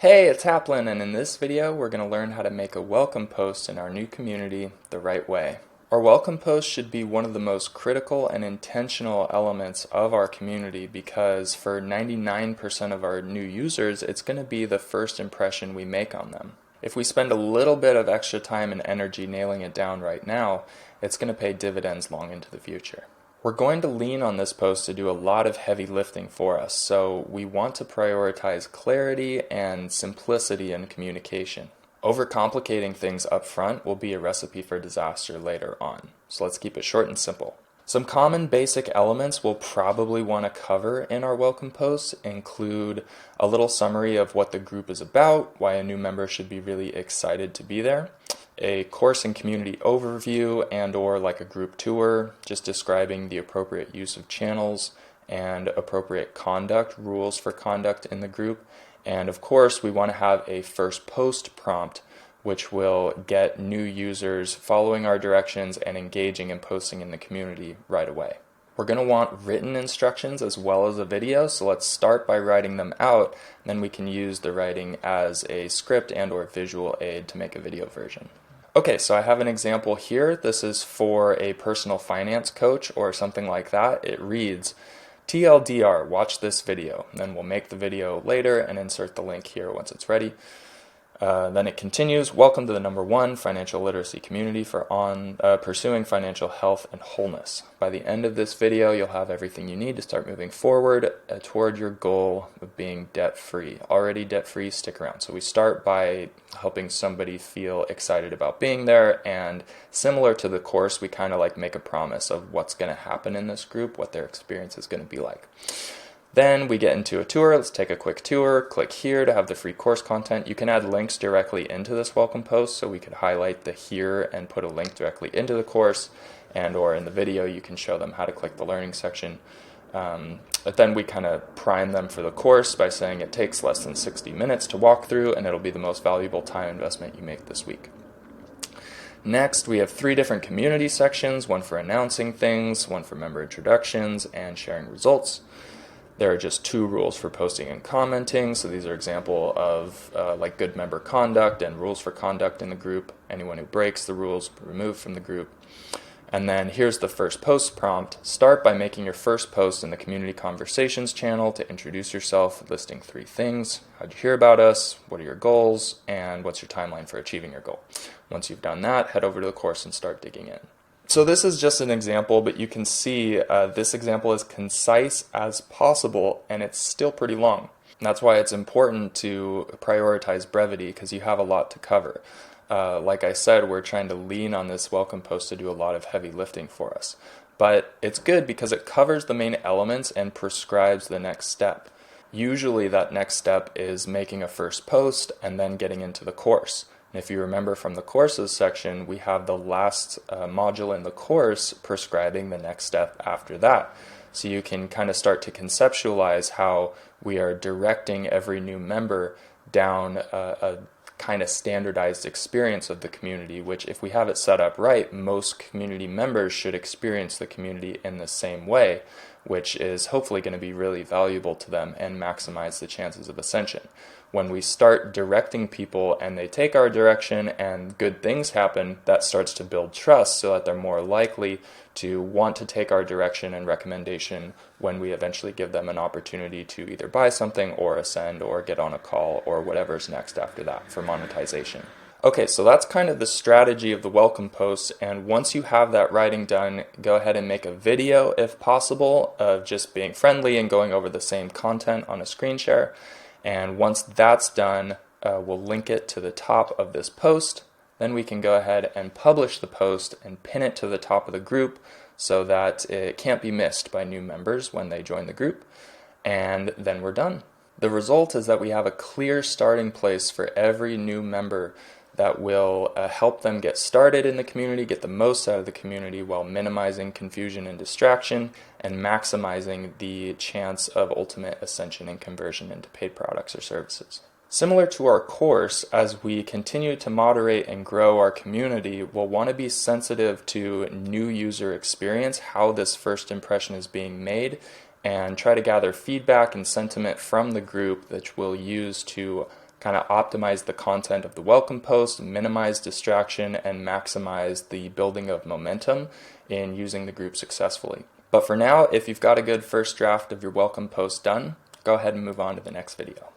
Hey, it's Haplin, and in this video we're going to learn how to make a welcome post in our new community the right way. Our welcome post should be one of the most critical and intentional elements of our community because for 99% of our new users, it's going to be the first impression we make on them. If we spend a little bit of extra time and energy nailing it down right now, it's going to pay dividends long into the future. We're going to lean on this post to do a lot of heavy lifting for us, so we want to prioritize clarity and simplicity in communication. Overcomplicating things up front will be a recipe for disaster later on, so let's keep it short and simple. Some common basic elements we'll probably want to cover in our welcome posts include a little summary of what the group is about, why a new member should be really excited to be there, a course and community overview and/or like a group tour, just describing the appropriate use of channels and appropriate conduct, rules for conduct in the group. And of course, we want to have a first post prompt, which will get new users following our directions and engaging and posting in the community right away. We're going to want written instructions as well as a video, so let's start by writing them out, and then we can use the writing as a script and/or visual aid to make a video version. Okay, so I have an example here. This is for a personal finance coach or something like that. It reads, TLDR, watch this video. And then we'll make the video later and insert the link here once it's ready. Then it continues, welcome to the #1 financial literacy community for pursuing financial health and wholeness. By the end of this video, you'll have everything you need to start moving forward toward your goal of being debt-free. Already debt-free, stick around. So we start by helping somebody feel excited about being there, and similar to the course, we kind of like make a promise of what's going to happen in this group, what their experience is going to be like. Then we get into a tour. Let's take a quick tour. Click here to have the free course content. You can add links directly into this welcome post, so we could highlight the here and put a link directly into the course, and or in the video you can show them how to click the learning section. But then we kind of prime them for the course by saying it takes less than 60 minutes to walk through, and it'll be the most valuable time investment you make this week. Next, we have 3 different community sections, one for announcing things, one for member introductions, and sharing results. There are just 2 rules for posting and commenting, so these are example of like good member conduct and rules for conduct in the group. Anyone who breaks the rules will be removed from the group. And then here's the first post prompt. Start by making your first post in the community conversations channel to introduce yourself, listing 3 things. How'd you hear about us? What are your goals? And what's your timeline for achieving your goal? Once you've done that, head over to the course and start digging in. So this is just an example, but you can see this example is concise as possible, and it's still pretty long. And that's why it's important to prioritize brevity, because you have a lot to cover. Like I said, we're trying to lean on this welcome post to do a lot of heavy lifting for us. But it's good because it covers the main elements and prescribes the next step. Usually that next step is making a first post and then getting into the course. And if you remember from the courses section, we have the last module in the course prescribing the next step after that. So you can kind of start to conceptualize how we are directing every new member down a kind of standardized experience of the community, which if we have it set up right, most community members should experience the community in the same way, which is hopefully going to be really valuable to them and maximize the chances of ascension. When we start directing people and they take our direction and good things happen, that starts to build trust so that they're more likely to want to take our direction and recommendation when we eventually give them an opportunity to either buy something or ascend or get on a call or whatever's next after that for monetization. Okay, so that's kind of the strategy of the welcome post, and once you have that writing done, go ahead and make a video if possible of just being friendly and going over the same content on a screen share. And once that's done, we'll link it to the top of this post. Then we can go ahead and publish the post and pin it to the top of the group so that it can't be missed by new members when they join the group. And then we're done. The result is that we have a clear starting place for every new member that will help them get started in the community, get the most out of the community while minimizing confusion and distraction and maximizing the chance of ultimate ascension and conversion into paid products or services. Similar to our course, as we continue to moderate and grow our community, we'll want to be sensitive to new user experience, how this first impression is being made, and try to gather feedback and sentiment from the group that we'll use to kind of optimize the content of the welcome post, minimize distraction, and maximize the building of momentum in using the group successfully. But for now, if you've got a good first draft of your welcome post done, go ahead and move on to the next video.